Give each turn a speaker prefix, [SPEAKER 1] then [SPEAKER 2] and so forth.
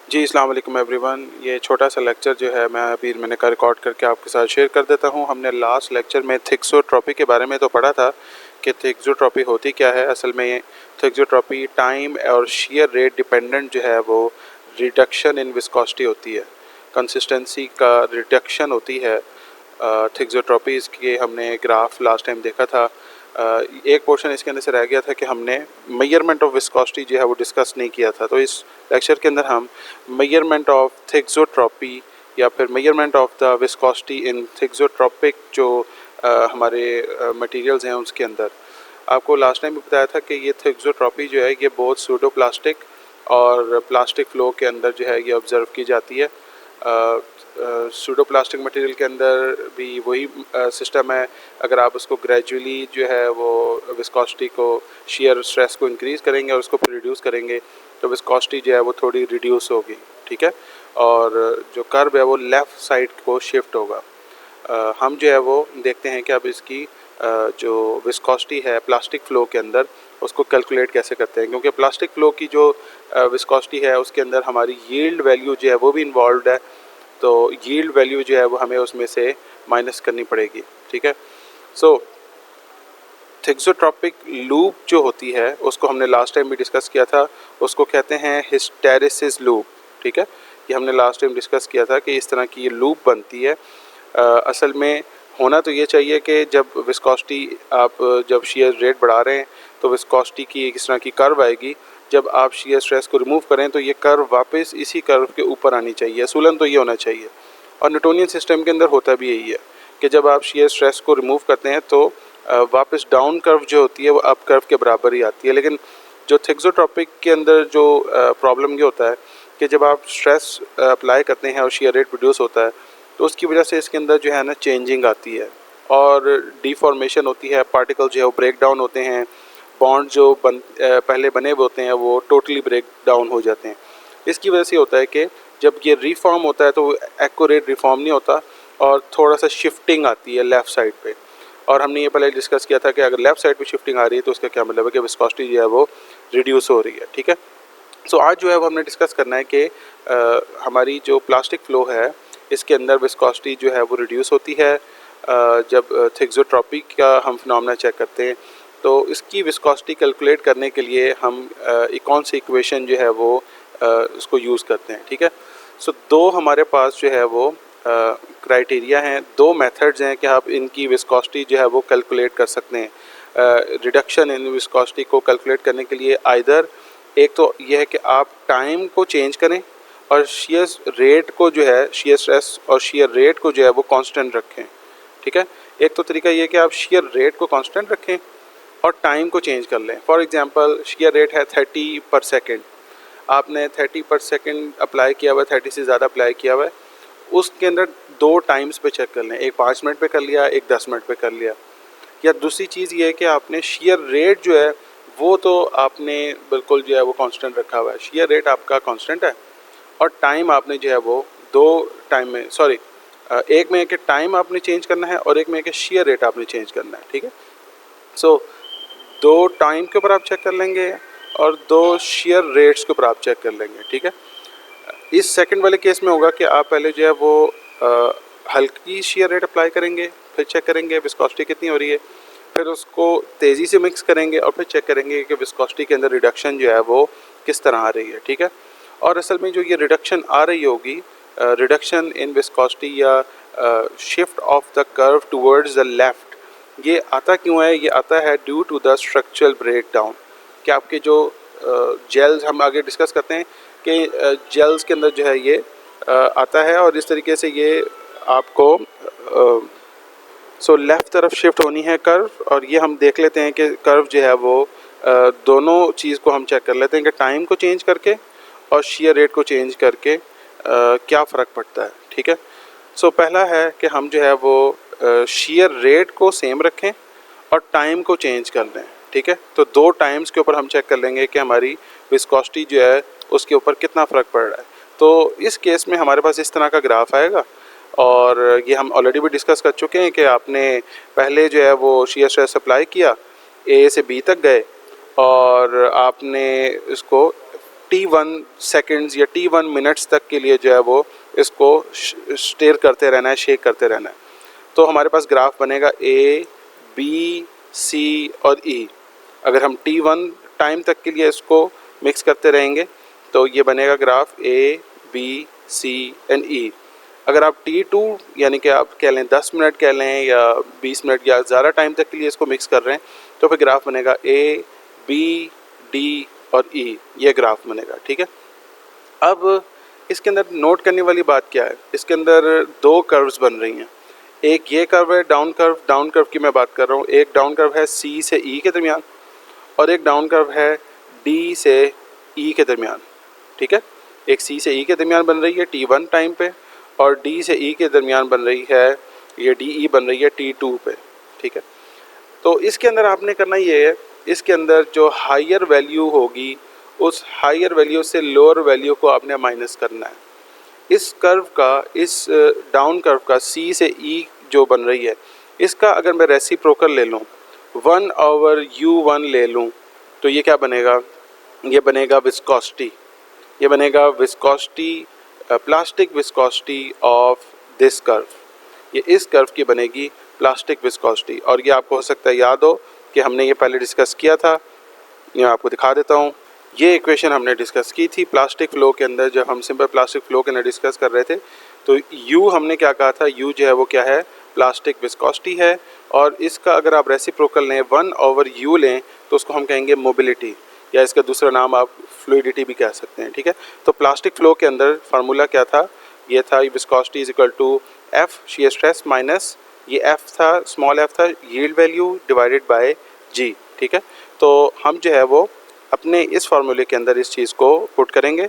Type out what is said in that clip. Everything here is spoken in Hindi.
[SPEAKER 1] जी, अस्सलाम वालेकुम एवरीवन। ये छोटा सा लेक्चर जो है मैंने रिकॉर्ड करके आपके साथ शेयर कर देता हूँ। हमने लास्ट लेक्चर में थिक्सोट्रॉपी के बारे में तो पढ़ा था कि थिक्सोट्रॉपी होती क्या है। असल में ये थिक्सोट्रॉपी टाइम और शेयर रेट डिपेंडेंट जो है वो रिडक्शन इन विस्कोसिटी होती है, कंसिस्टेंसी का रिडक्शन होती है। थिक्सोट्रॉपी इसके हमने ग्राफ लास्ट टाइम देखा था। एक पोर्शन इसके अंदर से रह गया था कि हमने मेजरमेंट ऑफ विस्कोसिटी जो है वो डिस्कस नहीं किया था। तो इस लेक्चर के अंदर हम मेजरमेंट ऑफ थिक्सोट्रॉपी या फिर measurement of the viscosity in thixotropic जो हमारे मटेरियल्स हैं उसके अंदर। आपको लास्ट टाइम भी बताया था कि ये थिक्सोट्रॉपी जो है ये बहुत सूडो प्लास्टिक और प्लास्टिक फ्लो के अंदर जो है ये ऑब्ज़र्व की जाती है। सूडो प्लास्टिक मटेरियल के अंदर भी वही सिस्टम है। अगर आप उसको ग्रेजुअली जो है वो विस्कोसिटी को शियर स्ट्रेस को इंक्रीज़ करेंगे और उसको रिड्यूस करेंगे तो विस्कोसिटी जो है वो थोड़ी रिड्यूस होगी, ठीक है। और जो कर्व है वो लेफ़्ट साइड को शिफ्ट होगा। हम जो है वो देखते हैं कि अब इसकी जो विस्कोसिटी है प्लास्टिक फ़्लो के अंदर उसको कैलकुलेट कैसे करते हैं, क्योंकि प्लास्टिक फ़्लो की जो विस्कोसिटी है उसके अंदर हमारी यील्ड वैल्यू जो है वो भी इन्वॉल्व है। तो यील्ड वैल्यू जो है वो हमें उसमें से माइनस करनी पड़ेगी, ठीक है। सो थिक्सोट्रॉपिक लूप जो होती है उसको हमने लास्ट टाइम भी डिस्कस किया था, उसको कहते हैं हिस्टैरिसीस लूप, ठीक है। ये हमने लास्ट टाइम डिस्कस किया था कि इस तरह की ये लूप बनती है। असल में होना तो ये चाहिए कि जब विस्कोसिटी आप जब शियर रेट बढ़ा रहे हैं तो विस्कोसिटी की इस तरह की कर्व आएगी। जब आप शियर स्ट्रेस को रिमूव करें तो ये कर्व वापस इसी कर्व के ऊपर आनी चाहिए। असूलन तो ये होना चाहिए और न्यूटोनियन सिस्टम के अंदर होता भी यही है कि जब आप शियर स्ट्रेस को रिमूव करते हैं तो वापस डाउन कर्व जो होती है वो अप कर्व के बराबर ही आती है। लेकिन जो थिक्सोट्रॉपिक के अंदर जो प्रॉब्लम ये होता है कि जब आप स्ट्रेस अप्लाई करते हैं और शियर रेट प्रोड्यूस होता है तो उसकी वजह से इसके अंदर जो है ना चेंजिंग आती है और डिफॉर्मेशन होती है। पार्टिकल जो है वो ब्रेक डाउन होते हैं, बॉन्ड जो पहले बने हुए होते हैं वो टोटली ब्रेक डाउन हो जाते हैं। इसकी वजह से होता है कि जब ये रिफॉर्म होता है तो एक्यूरेट रिफॉर्म नहीं होता और थोड़ा सा शिफ्टिंग आती है लेफ़्ट साइड पे। और हमने ये पहले डिस्कस किया था कि अगर लेफ़्ट साइड पे शिफ्टिंग आ रही है तो उसका क्या मतलब है कि विस्कोसिटी जो है वो रिड्यूस हो रही है, ठीक है। सो आज जो है वो हमने डिस्कस करना है कि हमारी जो प्लास्टिक फ़्लो है इसके अंदर विस्कोसिटी जो है वो रिड्यूस होती है जब थिक्सोट्रॉपी का हम फिनोमेना चेक करते हैं। तो इसकी विस्कोसिटी कैलकुलेट करने के लिए हम कौन सी इक्वेशन जो है वो उसको यूज़ करते हैं, ठीक है। सो दो हमारे पास जो है वो क्राइटेरिया हैं, दो मेथड्स हैं कि आप इनकी विस्कोसिटी जो है वो कैलकुलेट कर सकते हैं। रिडक्शन इन विस्कोसिटी को कैलकुलेट करने के लिए आइदर एक तो यह है कि आप टाइम को चेंज करें और शियर रेट को जो है शियर स्ट्रेस और शियर रेट को जो है वो कांस्टेंट रखें, ठीक है। एक तो तरीका ये है कि आप शियर रेट को कांस्टेंट रखें और टाइम को चेंज कर लें। फॉर एग्जांपल शियर रेट है 30 पर सेकेंड, आपने 30 पर सेकेंड अप्लाई किया हुआ है, 30 से ज़्यादा अप्लाई किया हुआ है, उसके अंदर दो टाइम्स पे चेक कर लें, एक 5 मिनट पे कर लिया, एक 10 मिनट पे कर लिया। या दूसरी चीज़ ये है कि आपने शियर रेट जो है वो तो आपने बिल्कुल जो है वो कांस्टेंट रखा हुआ है, शियर रेट आपका कांस्टेंट है और टाइम आपने जो है वो दो टाइम में एक में कि टाइम आपने चेंज करना है और एक में कि शियर रेट आपने चेंज करना है, ठीक है। सो दो टाइम के ऊपर आप चेक कर लेंगे और दो शियर रेट्स के ऊपर आप चेक कर लेंगे, ठीक है। इस सेकंड वाले केस में होगा कि आप पहले जो है वो हल्की शियर रेट अप्लाई करेंगे, फिर चेक करेंगे विस्कोसिटी कितनी हो रही है, फिर उसको तेज़ी से मिक्स करेंगे और फिर चेक करेंगे कि विस्कोसिटी के अंदर रिडक्शन जो है वो किस तरह आ रही है, ठीक है। और असल में जो ये रिडक्शन आ रही होगी, रिडक्शन इन विस्कोसिटी या shift of the curve towards the left, ये आता क्यों है? ये आता है due to the structural break down. कि आपके जो जेल्स हम आगे डिस्कस करते हैं कि जेल्स के अंदर जो है ये आता है और इस तरीके से ये आपको लेफ़्ट तरफ शिफ्ट होनी है कर्व। और ये हम देख लेते हैं कि कर्व जो है वो दोनों चीज़ को हम चेक कर लेते हैं कि टाइम को चेंज करके और शियर रेट को चेंज करके क्या फ़र्क पड़ता है, ठीक है। पहला है कि हम जो है वो शियर रेट को सेम रखें और टाइम को चेंज कर लें, ठीक है। तो दो टाइम्स के ऊपर हम चेक कर लेंगे कि हमारी विस्कोसिटी जो है उसके ऊपर कितना फ़र्क पड़ रहा है। तो इस केस में हमारे पास इस तरह का ग्राफ आएगा और ये हम ऑलरेडी भी डिस्कस कर चुके हैं कि आपने पहले जो है वो शियर स्ट्रेस अप्लाई किया, ए से बी तक गए और आपने इसको T1 सेकंड्स या T1 मिनट्स तक के लिए जो है वो इसको स्टेयर करते रहना है, शेक करते रहना है। तो हमारे पास ग्राफ बनेगा A, B, C और E। अगर हम T1 टाइम तक के लिए इसको मिक्स करते रहेंगे तो ये बनेगा graph A, B, C and E। अगर आप T2 यानी कि आप कह लें 10 मिनट कह लें या 20 मिनट या ज़्यादा टाइम तक के लिए इसको मिक्स कर रहे हैं तो फिर ग्राफ बनेगा A, B, D और E, ये ग्राफ बनेगा। ठीक है, अब इसके अंदर नोट करने वाली बात क्या है, इसके अंदर दो कर्व्स बन रही हैं। एक ये कर्व है डाउन कर्व की मैं बात कर रहा हूँ। एक डाउन कर्व है C से E के दरमियान और एक डाउन कर्व है D से E के दरमियान। ठीक है, एक C से E के दरमियान बन रही है T1 टाइम पे और D से E के दरमियान बन रही है, ये DE बन रही है T2 पे। ठीक है, तो इसके अंदर आपने करना ये है, इसके अंदर जो हायर वैल्यू होगी उस हायर वैल्यू से लोअर वैल्यू को आपने माइनस करना है। इस कर्व का, इस डाउन कर्व का C से E जो बन रही है, इसका अगर मैं रेसिप्रोकल ले लूँ 1/U1 ले लूँ तो ये क्या बनेगा, ये बनेगा विस्कोसिटी। ये बनेगा viscosity, plastic viscosity of this curve. ये इस कर्व की बनेगी प्लास्टिक विस्कोसिटी। और ये आपको हो सकता है याद हो कि हमने ये पहले डिस्कस किया था। ये आपको दिखा देता हूँ, ये इक्वेशन हमने डिस्कस की थी प्लास्टिक फ्लो के अंदर, जब हम सिंपल प्लास्टिक फ्लो के अंदर डिस्कस कर रहे थे। तो U हमने क्या कहा था, U जो है वो क्या है, प्लास्टिक विस्कोसिटी है। और इसका अगर आप रेसिप्रोकल लें 1/U लें तो उसको हम कहेंगे मोबिलिटी, या इसका दूसरा नाम आप फ्लूइडिटी भी कह सकते हैं। ठीक है, तो प्लास्टिक फ्लो के अंदर फार्मूला क्या था, ये था viscosity is equal to F shear stress minus ये F था, स्मॉल f था yield value divided by G। ठीक है, तो हम जो है वो अपने इस फार्मूले के अंदर इस चीज़ को पुट करेंगे।